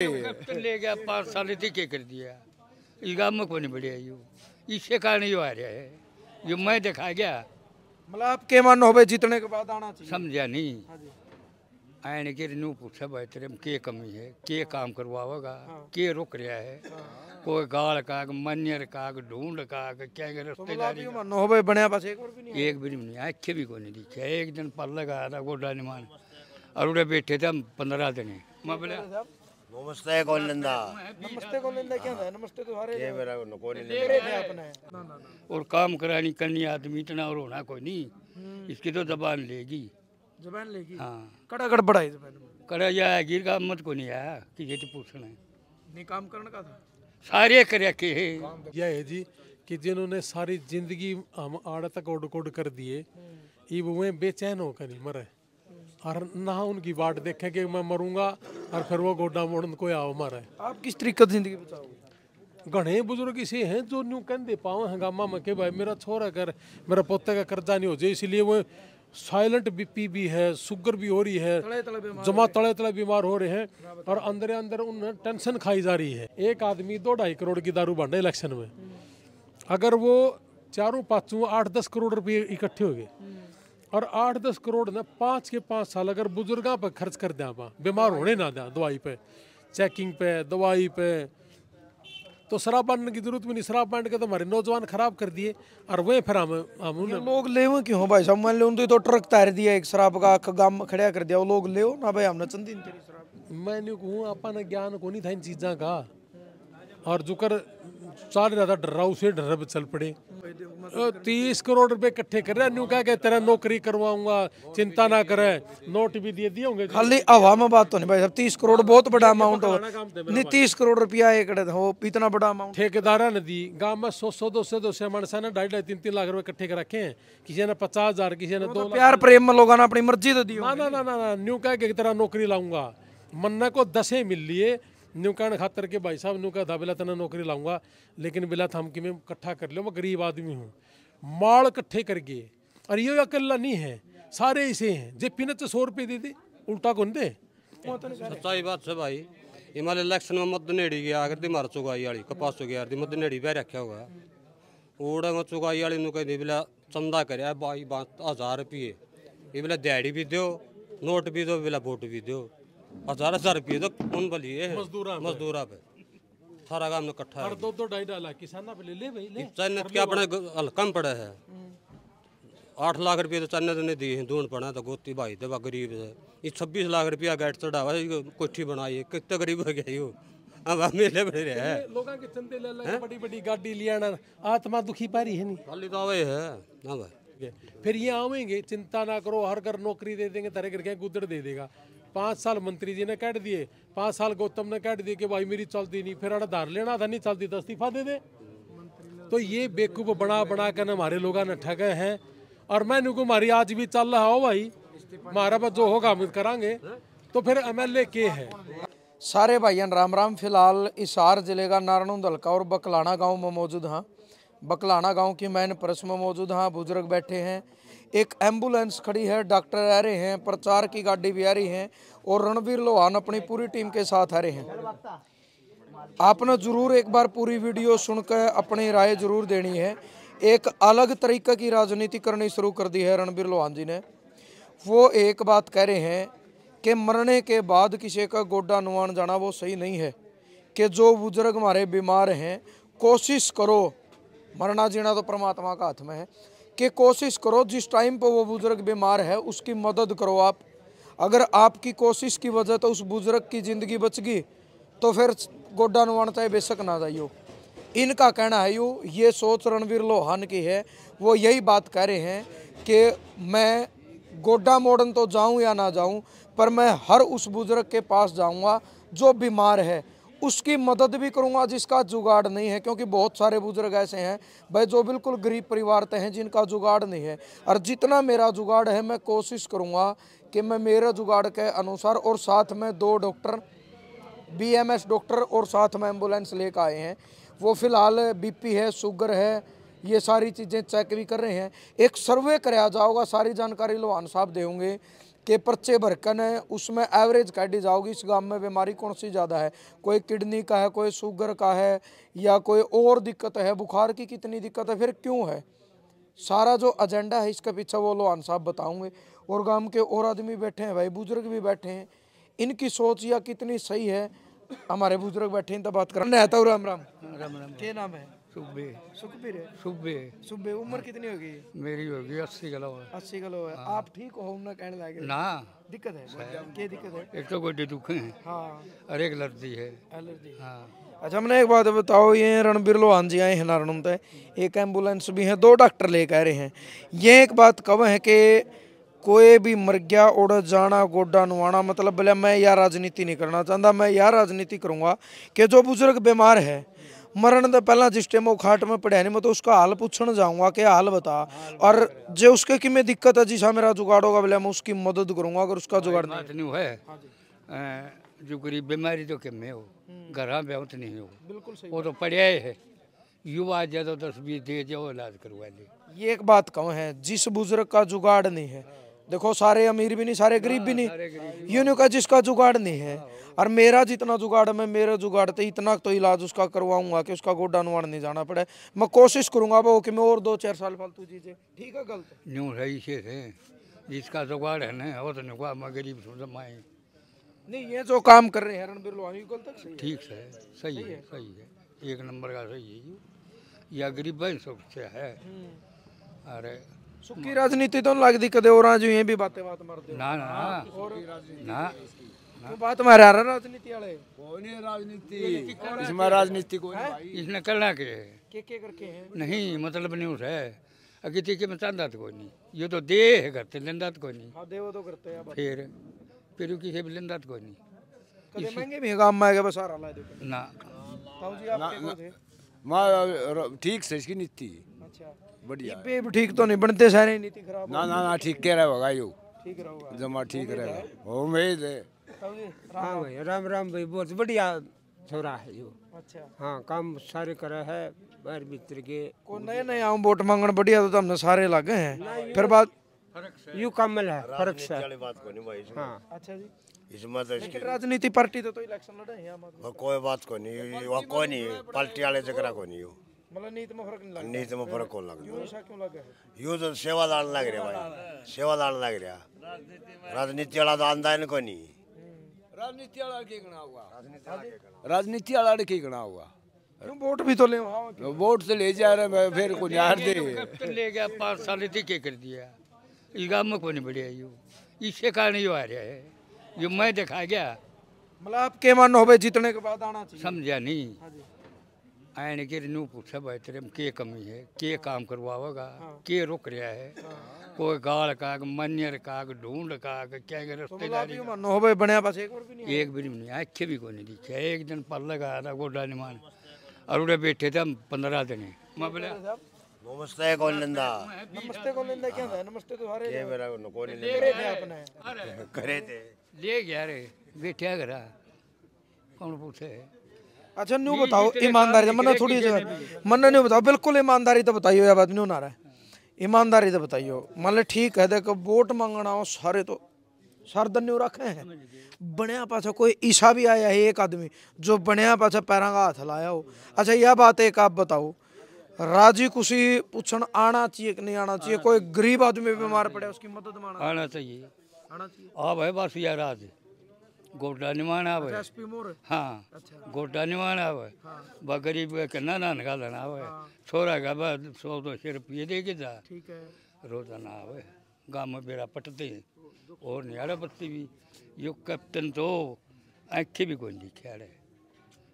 ले गया 5 साल के कर दिया इस गाँव में को नहीं बढ़िया यो इसके कारण यो आ रहा है जो मैं देखा गया मतलब आप के मान हो जीतने के बाद आना चाहिए। समझा नहीं आने के न्यू पूछा भाई तेरे में के कमी है के काम करवाओगा के रुक रहा है कोई गाल का मनियर का ढूंढ का क्या रिश्तेदारी हो भाई बनया पास एक भी नहीं आखे भी को नहीं दिखे एक दिन पल लगाया था गोडा निमान और उड़े बैठे थे हम 15 दिन मैं बोले नमस्ते कौन लेंदा नमस्ते कौन लेंदा क्या है नमस्ते तो सारे ये मेरा कौन लेंदा अपने और काम करानी करनी आदमी इतना और होना कोई नहीं इसकी तो जबान लेगी जबान लेगी। हाँ कड़ा गड़बड़ा है जबान में करा जाए गिर का मत को नहीं आया किसी से पूछना है नहीं काम करने का था सारे करे के है यह है जी कि जिन्होंने सारी जिंदगी हम आड़ तक ओड कोड कर दिए ये वो बेचैन होकर नहीं मरे और ना उनकी बाट देखें कि मैं मरूंगा और फिर वो गोडा मोड़न कोई आओ मारे। आप किस तरीके से जिंदगी बचाओगे? घने बुजुर्ग ऐसे हैं जो न्यू कहते पाओ हंगामा में के भाई मेरा छोरा कर मेरा पोते का कर्जा नहीं हो जाए, इसलिए वो साइलेंट बीपी भी है, शुगर भी हो रही है, जमा तले तले बीमार हो रहे हैं और अंदर अंदर उन टेंशन खाई जा रही है। एक आदमी 2-2.5 करोड़ की दारू बांटे इलेक्शन में, अगर वो चारों पांचों 8-10 करोड़ रुपये इकट्ठे हो गए और 8-10 करोड़ ने 5 के 5 साल अगर बुजुर्गों पर खर्च कर दें आप बीमार होने ना दें दवाई पे चेकिंग पे दवाई पे, तो शराब बांटने की जरूरत भी नहीं। शराब बांट के तो हमारे नौजवान खराब कर दिए और वही फिर हम लोग ले क्यों भाई साहब? मान लो उनको तो ट्रक तार दिया एक शराब का गांव में खड़ा कर दिया, वो लोग ले ना भाई हमने चंदी तेरी शराब। मैं नहीं कहूँ अपन ज्ञान को नहीं था इन चीज़ों का और जुकर सारे ज्यादा डराऊ से डर चल पड़े। 30 करोड़ रुपए इकट्ठे कर रहे न्यू कह के तेरा नौकरी करवाऊंगा चिंता ना करे, नोट भी दे दिए होंगे। खाली हवा में बात तो नहीं भाई साहब, 30 करोड़ बहुत बड़ा अमाउंट हो नहीं, 30 करोड़ रुपया एक हो इतना बड़ा अमाउंट ठेकेदारा ने दी। गाँव में 100-200 मानसा ने 2.5-3 लाख रुपए इकट्ठे कर रखे हैं, किसी ने 50,000 किसी ने 2 लाख। प्यार प्रेम में लोगों ने अपनी मर्जी तो दी। ना न्यू कह के तेरा नौकरी लाऊंगा, मन्ना को 10 मिल लिए न्यू कहने खातर के भाई साहब न्यू कहा बिला तना नौकरी लाऊंगा, लेकिन बिला थम कि मैं इकट्ठा कर लो, मैं गरीब आदमी हूँ। माल इकट्ठे कर गए और ये अकेला नहीं है, सारे ऐसे हैं जे पीने तो 100 रुपये दे दे उल्टा कौन दे। सच्चाई बात है भाई, हिमालय इलेक्शन में मत नेड़ी गया अगर दी मार चुगाई वाली कपास चुगया दी मत नेड़ी बह रखा होगा ओड़ा में चुगाई वाली नु कह बिला चंदा करया 22,000 रुपये, ये बिला दिहाड़ी भी दो नोट भी दो बिला वोट भी दो, 1000 रुपये तो कौन बली है मजदूरा पे सारा काम इकट्ठा और 2-2.5 लाख किसाना पे ले भाई ले चन्ने क्या अपने कम पड़ा है 8 लाख रुपये तो चन्ने तो नहीं दिए दून पड़ा तो गोती भाई देवा गरीब है। ये 26 लाख रुपया गैट चढ़ावा कोठी बनाई कितने गरीब हो गया यो अब मेले बड़े रहे हैं लोगों के चंदे ले ले बड़ी गाड़ी लिया आत्मा दुखी पारी है नहीं खाली तो आवे है ना भाई। फिर ये आवेंगे चिंता ना करो हर घर नौकरी दे देंगे तरह करके गुदड़ दे देगा। 5 साल मंत्री जी ने काट दिए, 5 साल गौतम ने काट दिए कि भाई मेरी चलती नहीं, फिर आधार लेना था नहीं चलती तो इस्तीफा दे दे। तो ये बेवकूफ बना बना कर हमारे लोगों ने ठगे हैं और मैंने को हमारी आज भी चल रहा हो भाई हमारा बस जो होगा हम करांगे। तो फिर MLA के है सारे भाइयों राम राम। फिलहाल हिसार जिले का नारायण हल्का और बकलाना गांव में मौजूद हाँ, बकलाना गांव की मैन परस में मौजूद हाँ। बुजुर्ग बैठे हैं, एक एम्बुलेंस खड़ी है, डॉक्टर आ रहे हैं, प्रचार की गाड़ी भी आ रही है और रणवीर लोहान अपनी पूरी टीम के साथ आ रहे हैं। आपने जरूर एक बार पूरी वीडियो सुनकर अपनी राय जरूर देनी है। एक अलग तरीके की राजनीति करनी शुरू कर दी है रणवीर लोहान जी ने। वो एक बात कह रहे हैं कि मरने के बाद किसी का गोडा नुआन जाना वो सही नहीं है, कि जो बुजुर्ग हमारे बीमार हैं कोशिश करो, मरना जीना तो परमात्मा का हाथ में है, कि कोशिश करो जिस टाइम पर वो बुजुर्ग बीमार है उसकी मदद करो आप। अगर आपकी कोशिश की वजह तो उस बुजुर्ग की ज़िंदगी बच गई तो फिर गोडा नुआन चाहे बेशक ना जाइयो। इनका कहना है ये सोच रणवीर लोहान की है। वो यही बात कह रहे हैं कि मैं गोडा मोड़न तो जाऊं या ना जाऊं, पर मैं हर उस बुजुर्ग के पास जाऊंगा जो बीमार है, उसकी मदद भी करूंगा जिसका जुगाड़ नहीं है। क्योंकि बहुत सारे बुजुर्ग ऐसे हैं भाई जो बिल्कुल गरीब परिवार से हैं जिनका जुगाड़ नहीं है, और जितना मेरा जुगाड़ है मैं कोशिश करूंगा कि मैं मेरे जुगाड़ के अनुसार, और साथ में 2 डॉक्टर BMS डॉक्टर और साथ में एम्बुलेंस लेकर आए हैं। वो फिलहाल BP है, शुगर है, ये सारी चीज़ें चेक भी कर रहे हैं। एक सर्वे कराया जाओगा, सारी जानकारी लोहान साहब देंगे के पर्चे भरकन है, उसमें एवरेज काटी जाओगी इस गांव में बीमारी कौन सी ज़्यादा है, कोई किडनी का है, कोई शुगर का है, या कोई और दिक्कत है, बुखार की कितनी दिक्कत है, फिर क्यों है, सारा जो एजेंडा है इसके पीछे वो लोहान साहब बताऊंगे। और गांव के और आदमी बैठे हैं भाई, बुजुर्ग भी बैठे हैं, इनकी सोच या कितनी सही है, हमारे बुजुर्ग बैठे हैं तो बात करना है। तो राम राम। राम राम। क्या नाम है? सुबे। सुखबीर है। सुबे। सुबे। उम्र कितनी होगी? मेरी होगी 80 किलो है। 80 किलो है। आप ठीक हो ना? कहने लगे ना दिक्कत है, क्या दिक्कत है? एक तो गोड्डे दुख हैं हाँ, और एक एलर्जी है। एलर्जी। हाँ। अच्छा, हमने एक बात बताओ, ये रणबीर लोहान जी आए हैं नारायण में, एक एम्बुलेंस भी है, 2 डॉक्टर लेकर आ रहे हैं, ये एक बात कब है कि कोई भी मर गया उड़ जाना गोड्डा नुआना, मतलब बोले मैं यह राजनीति नहीं करना चाहता, मैं यह राजनीति करूंगा कि जो बुजुर्ग बीमार है मरण तो पहला जिस टाइम वो खाट में पड़े नहीं, मैं तो उसका हाल पूछने जाऊंगा कि हाल बता, और जो उसके की में दिक्कत है जिसा मेरा जुगाड़ होगा बोले मैं उसकी मदद करूंगा, अगर उसका जुगाड़ बात नहीं है जो गरीब बीमारी तो के में हो घर बहुत नहीं हो, बिल्कुल सही, वो तो पड़े है, युवा ज्यादा 10-20 दे जाओ इलाज करवा ले। ये एक बात कहूँ है, जिस बुजुर्ग का जुगाड़ नहीं है, देखो सारे अमीर भी नहीं सारे गरीब भी नहीं, यूं नहीं का जिसका जुगाड़ नहीं है, और मेरा जितना जुगाड़ मैं मेरे जुगाड़ तो इतना तो इलाज उसका करवाऊंगा कि उसका गोड्डा नुआड़ नहीं जाना पड़े, मैं कोशिश करूंगा वो कि मैं और 2-4 साल फालतू चीजें, ठीक है गलत न्यू रही से जिसका जुगाड़ है ना वो तो नुआ मैं गरीब जमाए नहीं, ये जो काम कर रहे हैं रणबीर लोहान ये गलत सही है? ठीक है, सही है, सही है, एक नंबर का सही है या गरीब से है। अरे सुखी राजनीति तो नहीं लगती कदे, और आज ये भी बातें बात मारते हो ना ना ना क्यों बात मारे आ रहा राजनीति वाले? कौन है राजनीति? इसमें राजनीति कोई नहीं भाई। इसने करना के के करके हैं नहीं मतलब न्यूज है अगर के में चांदा तो कोई नहीं, ये तो दे है करते लेंदा तो कोई नहीं, हाँ देवो तो करते हैं फिर किसी भी लेंदा तो कोई नहीं, कदे महंगे भी काम में आएगा बस सारा ला दे ना ताऊ जी आप क्या थे? मैं ठीक से इसकी नीति अच्छा, बढ़िया ये भी ठीक तो नहीं बनते सारे, नीति खराब ना ना ना ठीक कह रहा होगा यो ठीक रहोगा जमा ठीक रहेगा, उम्मीद है। ताऊ जी हाँ भाई राम राम भाई, बहुत बढ़िया छोरा है जो। अच्छा, हाँ काम सारे करे है बाहर भीतर के। को नए नए आऊँ वोट मांगन बढ़िया तो हमने सारे लगे हैं, फिर बात यू कमल है फर्क से। वाली बात को नहीं भाई इसमें। हाँ अच्छा जी, इसमें तो लेकिन राजनीति पार्टी तो इलेक्शन लड़े हैं हम, वो कोई बात को नहीं, वो कोई नहीं पार्टी वाले जगह को नहीं हो, मतलब नीति में फर्क नहीं लगता, नीति में फर्क कौन लग क्यों ऐसा क्यों लगा है? यूँ तो सेवादार लग रहा भाई, सेवादार लग रहा, राजनीति वाला तो आंदा है को नहीं, राजनीति वाला के गणा हुआ, राजनीति वाला के गणा हुआ, क्यों वोट भी तो ले हाँ, वोट से ले जा रहे मैं फिर को यार दे ले गया 5 साल के कर दिया, ये गाँव में कोई नहीं बढ़िया यू, इससे कारण यो आ रहा है, जो मैं देखा गया मतलब आप के मान हो भाई जीतने के बाद आना चाहिए? समझा नहीं हाँ जी, आने के न्यू पूछा भाई तेरे में के कमी है, के काम करवाओगा, के रुक रहा है, कोई गाल का मनियर का ढूंढ का क्या तो मतलब आप रिश्तेदारी ये मानो हो भाई बनया पास एक बार भी नहीं एक भी नहीं आखे भी कोई नहीं दिखे, एक दिन पल लगाया था गोड्डा निमान और उड़े बैठे थे हम 15 दिन, मैं बोले नमस्ते कौन लेंदा, नमस्ते को लेंदा क्या था? नमस्ते तो सारे ये मेरा कोई नहीं करे थे आपने, करे थे, ले गया रे बैठा करा कौन पूछे। अच्छा न्यू बताओ ईमानदारी, मैंने थोड़ी मैंने नहीं बताओ, बिल्कुल ईमानदारी तो बताइयो, या बात नहीं होना रहा है, ईमानदारी तो बताइयो, मान लो ठीक है देखो वोट मांगना हो सारे तो सरदन न्यू रखे हैं, बनया पाछा कोई ईसा भी आया है एक आदमी जो बनया पाछा पैरा का हाथ लाया हो। अच्छा यह बात एक आप बताओ, राजी खुशी पूछन आना चाहिए कि नहीं आना चाहिए? कोई गरीब आदमी बीमार पड़े उसकी मदद मांगना आना चाहिए, आना चाहिए। आ भाई बस यार आज गोड्डा निमान आवे, एसपी मोर हाँ गोड्डा निमान आवे, बा गरीब के ना निकालना आवे, छोरा का बाद 100-200 रुपये दे के जा, ठीक है, रोजाना आवे, गाँव में बेड़ा पटते हैं और नियारा बत्ती भी, यो कैप्टन तो आँखें भी कोई नहीं ख्याल है,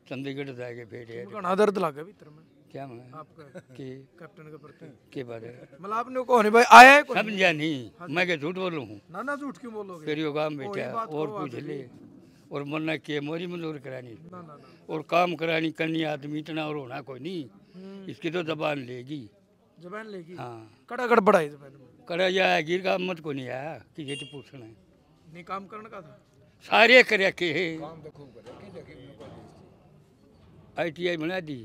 चंडीगढ़ जाके भेजे घना दर्द लगा भीतर में क्या मैं आपका कि कैप्टन के प्रति, के बारे मतलब आपने कहो नहीं भाई आया है कोई? समझा नहीं मैं क्या झूठ बोलूँ हूँ, ना ना झूठ क्यों बोलोगे? फिर यो गाँव बैठा बात और करो पूछ आगे ले और मरना के मोरी मंजूर करानी ना ना ना, और काम करानी करनी आदमी इतना और होना कोई नहीं, इसकी तो जबान लेगी। जबान लेगी, हाँ कड़ा कड़ बढ़ाई जबान में, करा जाए गिर का मत को नहीं आया कि ये तो पूछना है, नहीं काम करने का था, सारे कर के ITI बना दी,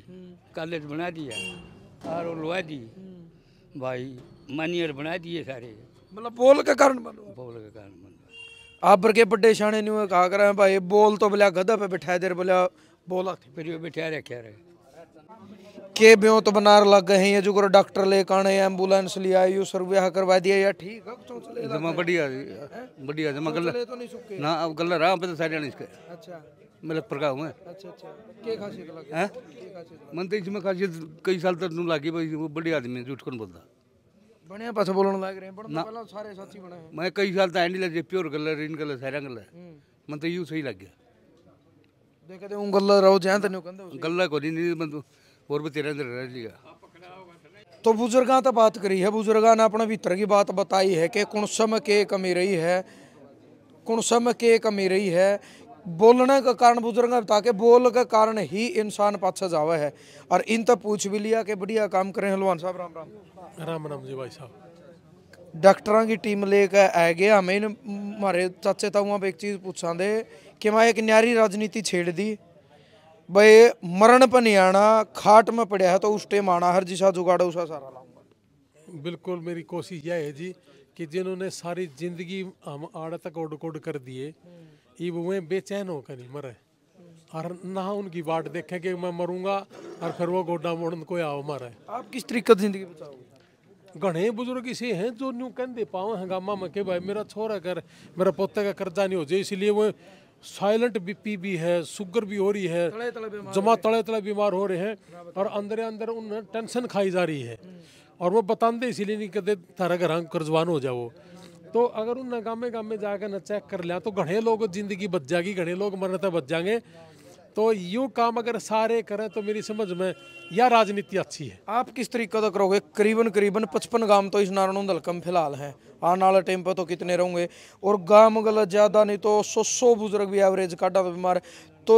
कॉलेज बना दिया, RO लगा दी, भाई मानियर बना दिए सारे, मतलब बोल के कारण बनो, बोल के कारण बन आप बर के बड़े शाने न्यू कहा कर भाई बोल तो बोला गधा पे बिठा दे बोला बोला फिर बिठा रखे रहे के ब्यों तो बनार लग गए हैं ये जो डॉक्टर ले काने एम्बुलेंस लिया यू सर्वे करवा दिया या ठीक है चले जमा बढ़िया बढ़िया जमा गल्ला तो नहीं सुके ना अब गल्ला रहा पे तो सारे नहीं इसके अच्छा मतलब प्रकार हुआ अच्छा अच्छा के खासियत लगे हैं के खासियत मन तो इसमें खासियत कई साल तक लागी भाई वो बड़े आदमी झूठ कौन बोलता बढ़िया पास बोलने लग रहे हैं बढ़िया पहले सारे साथी बने हैं मैं कई साल तक एंडी लगे प्योर गल्ला इन गल्ला सारा गल्ला मन तो यूं सही लग गया देखे दे उन गल्ला रहो जान तन्यू कंदे गल्ला को नहीं मन और भी तेरे अंदर रह लिया तो बुजुर्गां तो बात करी है बुजुर्गां ने अपने भीतर की बात बताई है कि कुणसम के कमी रही है कुणसम के कमी रही है बोलने का कारण बुजुर्ग बता के बोल के कारण ही इंसान पाछे जावे है और इन तो पूछ भी लिया कि बढ़िया काम करें हलवान साहब राम राम राम राम जी भाई साहब डॉक्टरों की टीम लेकर आ गया हमें हमारे चाचे ताऊआ पे एक चीज़ पूछा दे कि मैं एक न्यारी राजनीति छेड़ दी भाई मरण पर नहीं आना खाट में पड़ा है तो उस टाइम आना हर जिसा जुगाड़ा उसा सारा लाऊंगा बिल्कुल मेरी कोशिश यह है जी कि जिन्होंने सारी जिंदगी हम आड़ तक ओड कोड कर दिए ये वो बेचैन होकर नहीं मरे और ना उनकी बाट देखें कि मैं मरूंगा और फिर वो गोडा मोड़न कोई आओ मारे। आप किस तरीके से जिंदगी बचाओगे घने बुजुर्ग इसे हैं जो न्यू कहते पाओ हंगामा में के भाई मेरा छोरा कर मेरा पोते का कर्जा नहीं हो जाए इसलिए वो साइलेंट बीपी भी है शुगर भी हो रही है जमा तले तले बीमार हो रहे हैं और अंदर अंदर उन्हें टेंशन खाई जा रही है और वो बताते इसीलिए नहीं कहते थारा घर कर्जवान हो जाओ तो अगर उन गामे गामे जाकर न चेक कर लिया तो घने लोग जिंदगी बच जाएगी घने लोग मरने बच जाएंगे तो यूँ काम अगर सारे करें तो मेरी समझ में यह राजनीति अच्छी है। आप किस तरीके से करोगे करीबन करीबन 55 गांव तो इस नारायण हल्का फिलहाल हैं आने वाले टाइम पर तो कितने रहेंगे और गांव गलत ज़्यादा नहीं तो 100 बुजुर्ग भी एवरेज काटा तो बीमार तो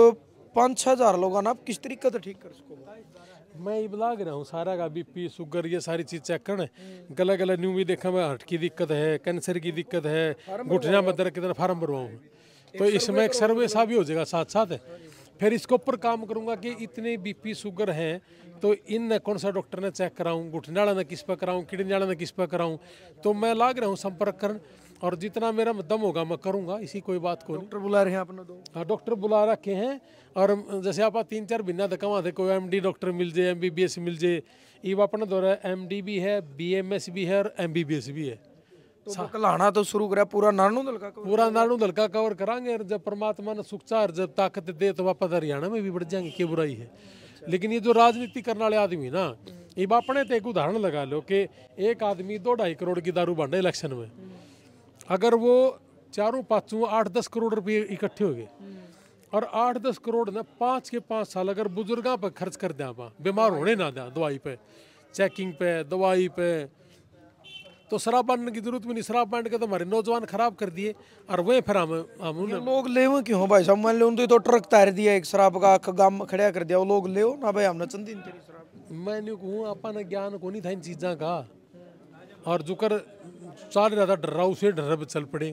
5-6 हज़ार लोग आप किस तरीके से ठीक कर सको। मैं ये बुला रहा हूँ सारा का बीपी शुगर ये सारी चीज़ चेक करने गला गला न्यू भी देखा मैं हार्ट की दिक्कत है कैंसर की दिक्कत है घुटना में दर्द कितना फार्म भरवाऊँ तो इसमें एक सर्वे सा भी हो जाएगा साथ साथ फिर इसके ऊपर काम करूंगा कि इतने बीपी शुगर हैं तो इन कौन सा डॉक्टर ने चेक कराऊं घुटने वाला ने किस पर कराऊं किडनी वाला ने किस पर कराऊं तो मैं लाग रहा हूं संपर्क करन और जितना मेरा दम होगा मैं करूंगा इसी कोई बात को डॉक्टर बुला रहे हैं अपने दो हाँ डॉक्टर बुला रखे हैं और जैसे आप 3-4 बिना दकवा थे कोई MD डॉक्टर मिल जाए MBBS मिल जाए ये अपना दौरा MD भी है BMS भी है और MBBS भी है तो कलाना तो शुरू करा पूरा नारायण दलका कवर करांगे और जब परमात्मा ने सुख चाह जब ताकत दे तो वापस हरियाणा में भी बढ़ जाएंगे क्या बुराई है। लेकिन ये जो राजनीति करने वाले आदमी ना ये अपने तो एक उदाहरण लगा लो कि एक आदमी 2-2.5 करोड़ की दारू बांटे इलेक्शन में अगर वो 4-5 8-10 करोड़ रुपये इकट्ठे हो गए और 8-10 करोड़ ना 5 के 5 साल अगर बुजुर्गों पर खर्च कर दें आप बीमार होने ना दें दवाई पे चेकिंग पे दवाई पे तो शराब बांटने की जरूरत भी नहीं शराब बांट के तो हमारे नौजवान खराब कर दिए और वही फिर हम लोग ले क्यों भाई साहब मान लो तो ट्रक तार दिया एक शराब का गांव खड़ा कर दिया वो लोग ले ना भाई हमने चंदी तेरी शराब मैं नहीं कहूँ अपन ज्ञान को नहीं था इन चीज़ों का और जुकर चाल रहा था डर्रा उसे डर्रे पे चल पड़े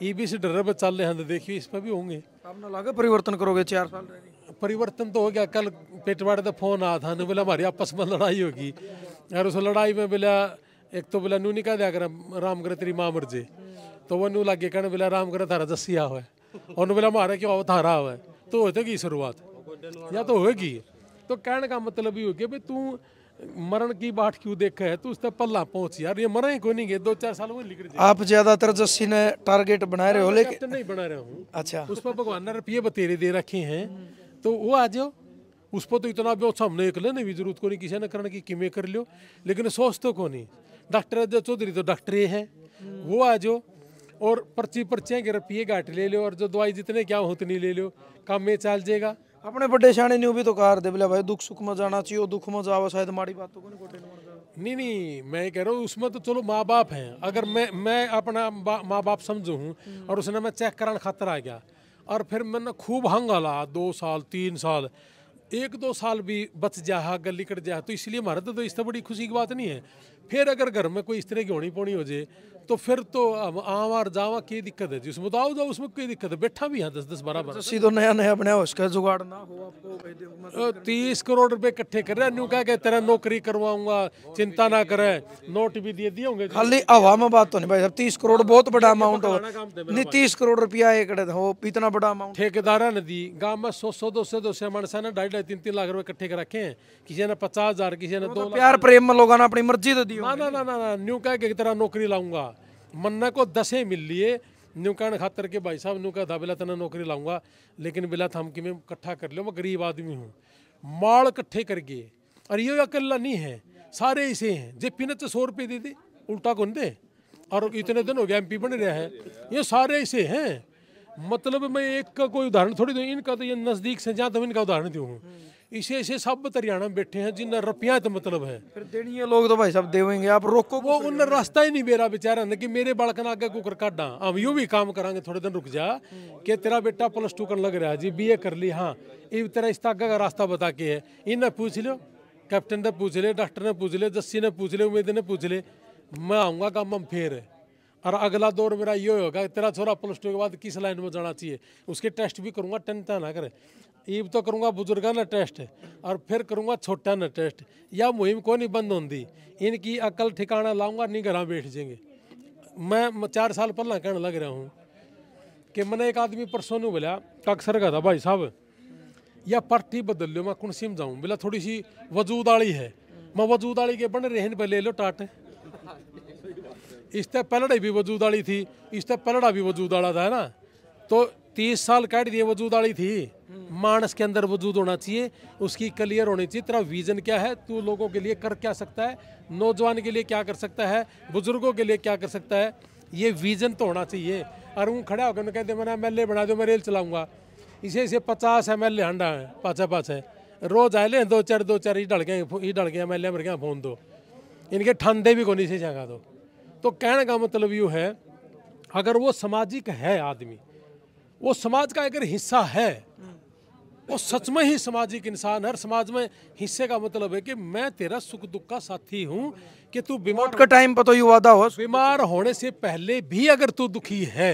ये भी से डर्रे पे चल रहे हैं तो देखिए इस पर भी होंगे आपने लगा परिवर्तन करोगे 4 साल परिवर्तन तो हो गया कल पेटवाड़े तो फोन आया था बोला हमारी आपस में लड़ाई होगी और उस लड़ाई में बोला एक तो बोला नू नहीं कह दिया कर राम करे तेरी माँ मर जे तो वो नू लागे कहने बोला राम करे थारा जस्सिया हुआ है और बोला मारे क्यों थारा हुआ है तो होगी शुरुआत या तो होगी तो कहने का मतलब ये हो गया भाई तू मरण की बाट क्यों देखा है तू उस तक पल्ला पहुंच यार ये मरे को नहीं गए 2-4 साल में निकल आप ज्यादातर जस्सी ने टारगेट बना रहे हो लेकिन नहीं बना रहा हूँ अच्छा उस पर भगवान ने रुपये बतेरे दे रखे हैं तो वो आ जाओ उस पर तो इतना भी सामने एक लेने भी जरूरत को नहीं किसी ने करने की किमें कर लियो लेकिन सोच तो को नहीं डॉक्टर जो चौधरी तो डॉक्टर ही है वो आ जाओ और पर्चियाँ के रुपये घाट ले लो और जो दवाई जितने क्या हो उतनी ले लो काम में चल जाएगा अपने बड़े शाने न्यू भी तो कार दे बोला भाई दुख सुख में जाना चाहिए दुख में जाओ शायद माड़ी बातों को नहीं मैं कह रहा हूँ उसमें तो चलो माँ बाप हैं अगर मैं अपना माँ बाप समझू हूँ और उसने मैं चेक कराने खातर आ गया और फिर मैंने खूब हंगाला 2 साल 3 साल 1-2 साल भी बच जा गल निकट जा तो इसलिए हमारे तो इससे बड़ी खुशी की बात नहीं है फिर अगर घर में कोई इस तरह की होनी पोनी हो जाए तो फिर तो आवार जावा की दिक्कत है जी, उसमें तो आओ जाओ उसमें कोई दिक्कत है, बैठा भी है 10-10 12 सीधो नया नया बनाया उसका जुगाड़ ना हो आपको 30 करोड़ रुपए इकट्ठे कर रहे हैं, न्यू कह के तेरा नौकरी करवाऊंगा, चिंता ना करे, नोट भी दे दिए होंगे। खाली हवा में बात तो नहीं भाई साहब, 30 करोड़ बहुत बड़ा अमाउंट हो नहीं, 30 करोड़ रुपया एक हो इतना बड़ा अमाउंट ठेकेदारा ने दी गांव में 100 200 मानसा ने 2.5 3 लाख रुपए इकट्ठे कर रखे हैं, किसी ने 50,000 किसी ने 2 लाख। प्यार प्रेम में लोगों ने अपनी मर्जी तो दी ना ना ना ना न्यू कह के तेरा नौकरी लाऊंगा, मन्ना को 10 मिल लिए न्यू कहने खातर के भाई साहब न्यू कहा था बिला तना नौकरी लाऊंगा, लेकिन बिला थम कि मैं इकट्ठा कर लो, मैं गरीब आदमी हूँ, माल इकट्ठे करके। और ये अकेला नहीं है, सारे ऐसे हैं, जे पीने तो 100 रुपये दे दे उल्टा कौन दे, और इतने दिन हो गया MP बन रहा है, ये सारे ऐसे हैं। मतलब मैं एक का कोई उदाहरण थोड़ी दूँ, इनका तो ये नज़दीक से जहाँ तक इनका उदाहरण दूँ, इसे ऐसे सब हरियाणा में बैठे हैं जिन रुपया तो मतलब है, फिर देनी है लोग तो भाई साहब देवेंगे, आप रोको वो उन रास्ता ही नहीं बेरा बेचारा ने कि मेरे बालक ने आगे कुकर काटा, हम यूं भी काम करांगे थोड़े दिन रुक जा, कि तेरा बेटा +2 करने लग रहा है जी, BA कर ली, हाँ ये तेरा इस आगे का रास्ता बता के है, इन्हें पूछ लो, कैप्टन ने पूछ ले, डॉक्टर ने पूछ ले, जस्सी ने पूछ ले, उम्मीद ने पूछ ले, मैं आऊँगा काम हम फिर। और अगला दौर मेरा ये होगा, तेरा छोरा +2 के बाद किस लाइन में जाना चाहिए, उसके टेस्ट भी करूँगा, टेंशन ना करे, ईब तो करूँगा बुजुर्गा ना टेस्ट, और फिर करूँगा छोटा ना टेस्ट, या मुहिम को नहीं बंद होती, इनकी अकल ठिकाना लाऊंगा, नहीं घर बैठ जाएंगे। मैं 4 साल पहला कहने लग रहा हूँ कि मैंने एक आदमी परसों ने बोला अक्सर का था, भाई साहब या पार्टी बदल लो, मैं कुर्सी में जाऊँ, बोला थोड़ी सी वजूद आली है, मैं वजूद आली के बन रहे पे ले लो टाट, इससे पलड़ा भी वजूद आली थी, इससे पलड़ा भी वजूद आला था, है ना, तो 30 साल काट दिए वजूद आली थी। मानस के अंदर वजूद होना चाहिए, उसकी क्लियर होनी चाहिए, तेरा विजन क्या है, तू लोगों के लिए कर क्या सकता है, नौजवान के लिए क्या कर सकता है, बुजुर्गों के लिए क्या कर सकता है, ये विजन तो होना चाहिए। और वो खड़ा होकर कहते मैंने MLA बना दो, मैं रेल चलाऊंगा, इसे 50 MLA हंडा है पाछे रोज आए ले 2-4 ही डल गए MLA मर गया फोन दो, इनके ठंडे भी कोनी से जगा दो। तो कहने का मतलब यूँ है, अगर वो सामाजिक है आदमी, वो समाज का अगर हिस्सा है, वो सच में ही सामाजिक इंसान है। हर समाज में हिस्से का मतलब है कि मैं तेरा सुख दुख का साथी हूँ, कि तू बीमार का टाइम पर तो ये वादा हो, बीमार होने से पहले भी अगर तू दुखी है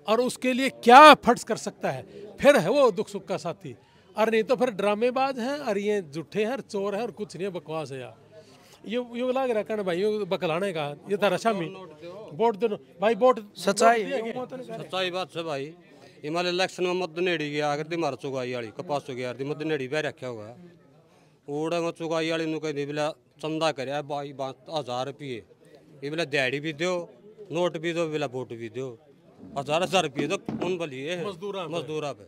और उसके लिए क्या एफर्ट्स कर सकता है, फिर है वो दुख सुख का साथी। और नहीं तो फिर ड्रामेबाज हैं, और ये झूठे हैं, चोर हैं, और कुछ नहीं है, बकवास है यार। ये लग रहा है भाई, ये बकलाने का ये था रशा में वोट दो भाई, वोट सच्चाई सच्चाई बात है भाई। हिमालय इलेक्शन में मत नेड़ी गया, अगर दी मार चुगाई वाली कपास चुगी यार दी मत नेड़ी बह रखा होगा, ओड़ा में चुगाई वाली नु कहती बिला चंदा करया 22,000 रुपये, ये बिला दिहाड़ी भी दो, नोट भी दो, बिला वोट भी दो, 1000 रुपये तो कौन बलिए मजदूरा पे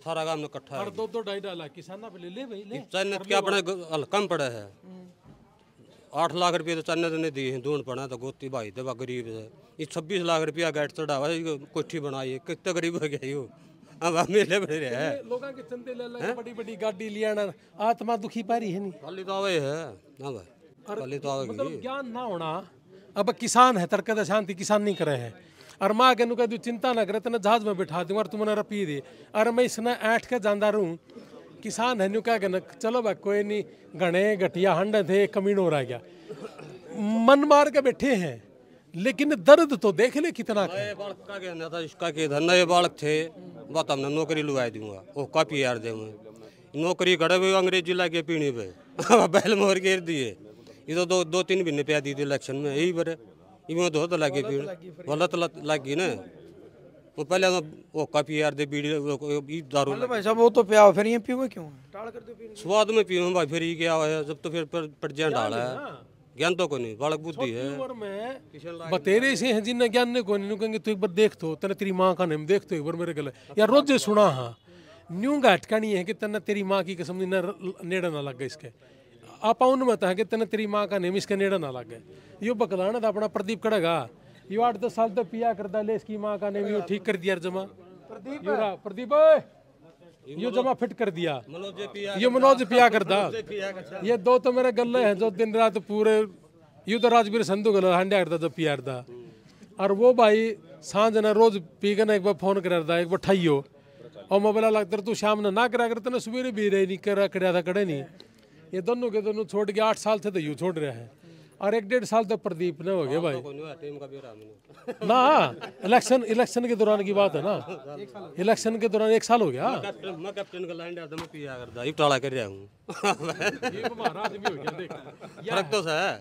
सारा काम ने इकट्ठा और 2-2 लाख किसान पे ले भाई ले, चन्ने क्या अपने कम पड़ा है, 8 लाख रुपये तो चन्ने ने दिए हैं, ढूंढ पड़ा तो गोती भाई देवा गरीब है, ये 26 लाख रुपया गैट चढ़ावा, कोठी बनाई, कितने गरीब हो गया यो, अब मेले बड़े रहे हैं लोगों के चंदे ले लगे, बड़ी गाड़ी लिया ना, आत्मा दुखी पारी है नहीं, खाली तो आवे है ना भाई, खाली तो आवे मतलब ज्ञान ना होना। अब किसान है तरकद शांति किसान नहीं करे हैं, और माँ के नुका चिंता ना करे, तेना जहाज में बैठा दूँ और तुमने रपी दे, और मैं इसने 8 के जानदा रहूँ, किसान है न्यू क्या कहना, चलो भाई कोई नहीं, घने घटिया हंड थे, कमीन हो रहा गया, मन मार के बैठे हैं, लेकिन दर्द तो देख ले कितना। नए बालक का कहना था, इसका के धन नए बालक थे, बात हमने नौकरी लुआ दूंगा, वो काफी यार दे नौकरी खड़े हुए अंग्रेजी लाके पीने पे बैल मोर घेर दिए, ये तो 2-3 महीने पे दी थी इलेक्शन में, यही बड़े इवें तो लागे पीने वाला तो लगी ना, वो पहले वो काफी यार दे बीड़ी दारू भाई साहब, वो तो पिया फिर ये पीओगे क्यों, टाल कर दो पीने, स्वाद में पीऊँ भाई, फिर ये क्या है, जब तो फिर पटजिया डाला है, ज्ञान तो कोई नहीं, बालक बुद्धि है। उम्र में बतेरे से हैं जिन्हें ज्ञान ने कोई नहीं, कहेंगे तू एक बार देख तो, तेने तेरी माँ का नाम देख तो एक बार मेरे गले, यार रोज सुना, हाँ न्यू घटका नहीं है कि तेने तेरी माँ की कसम नेड़ा ना लग गए इसके, आप उनमें था कि तेने तेरी माँ का नेम इसके नेड़ा ना लग गए। यो बकलाना था अपना प्रदीप कड़ेगा, यो 8-10 साल तो पिया करता ले, इसकी माँ का नेम यो ठीक कर दिया जमा, प्रदीप यो जमा फिट कर दिया, ये मनोज पिया करता, ये 2 तो मेरे गले हैं जो दिन रात पूरे, यू तो राजवीर संधू गल हांडा करता जो पिया करता, और वो भाई सांझ ना रोज पी के ना एक बार फोन करता, एक बार ठाइयो, और मोबाइल लगता तू शाम ने ना करा करता ना, सवेरे भी रहे नहीं करा था कड़े नहीं, ये दोनों के दोनों छोड़ के 8 साल से तो यू छोड़ रहा है, और 1-1.5 साल तो प्रदीप ने हो गया भाई टीम का भी रहा ना। इलेक्शन के दौरान की बात है ना, इलेक्शन के दौरान 1 साल हो गया। मैं कैप्टन का लाइन डालता मैं पिया करता ये टाला कर रहा हूँ ये हमारा आदमी हो गया देख। फर्क तो है।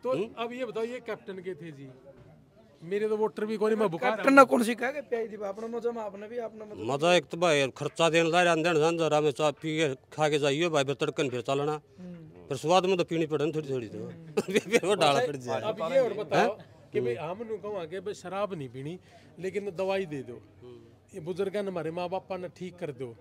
तो अब ये बताओ ये कैप्टन के थे जी, मेरे तो वोटर भी कोई मैं बुका कैप्टन ने कौन सी कह के प्याई थी अपना मजा में, आपने भी अपना मजा। मजा एक तो भाई खर्चा देने ला रहा जरा में चाय पी के खा के जाइए भाई फिर तड़कन फिर चलना, फिर स्वाद में तो पीनी पड़े थोड़ी थोड़ी तो वो डाला पड़ जाए। अब ये और बताओ कि भाई हम कहूँ आगे भाई शराब नहीं पीनी लेकिन दवाई दे दो, ये बुजुर्ग हमारे माँ बापा ने ठीक कर दो,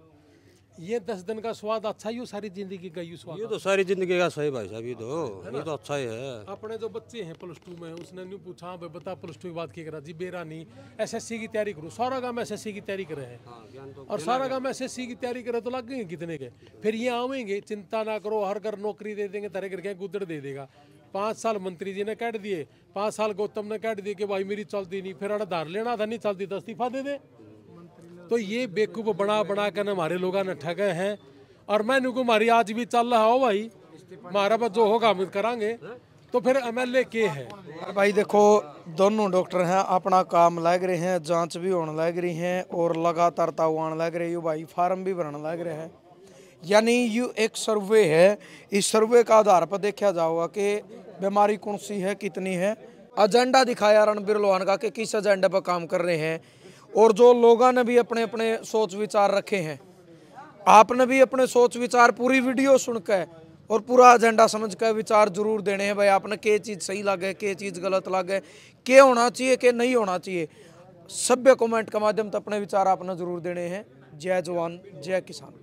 ये 10 दिन का स्वाद अच्छा ही हो सारी जिंदगी का ये स्वाद। ये तो सारी जिंदगी का सही भाई साहब, ये तो अच्छा ही है। अपने जो बच्चे हैं +2 में उसने नहीं पूछा भाई बता +2 की बात की करा जी, बेरा नहीं SSC की तैयारी करूँ, सारा काम SSC की तैयारी करे हैं और सारा काम SSC की तैयारी करे तो लग गए कितने के, फिर ये आवेंगे चिंता ना करो हर घर नौकरी दे देंगे, तरह करके गुदड़ दे देगा। 5 साल मंत्री जी ने काट दिए, 5 साल गौतम ने काट दिए कि भाई मेरी चलती नहीं, फिर आधार लेना था नहीं चलती तो इस्तीफा दे दे। तो ये बेवकूफ बना बना कर हमारे लोग ने ठगे हैं और मैंने को हमारी आज भी चल रहा हो भाई, हमारा बस जो होगा हम करांगे। तो फिर MLA के है भाई देखो दोनों डॉक्टर हैं अपना काम लग रहे हैं, जांच भी होने लग रही हैं और लगातार ताव आने लग रही है भाई, फार्म भी भरने लग रहे हैं। यानी ये एक सर्वे है, इस सर्वे का आधार पर देखा जाएगा कि बीमारी कौन सी है कितनी है। एजेंडा दिखाया रणबीर लोहान का कि किस एजेंडा पर काम कर रहे हैं और जो लोगों ने भी अपने अपने सोच विचार रखे हैं, आपने भी अपने सोच विचार पूरी वीडियो सुनकर और पूरा एजेंडा समझ कर विचार जरूर देने हैं भाई, आपने के चीज़ सही लगे के चीज़ गलत लगे, के होना चाहिए के नहीं होना चाहिए। सभ्य कमेंट के माध्यम से अपने विचार आपने जरूर देने हैं। जय जवान जय किसान।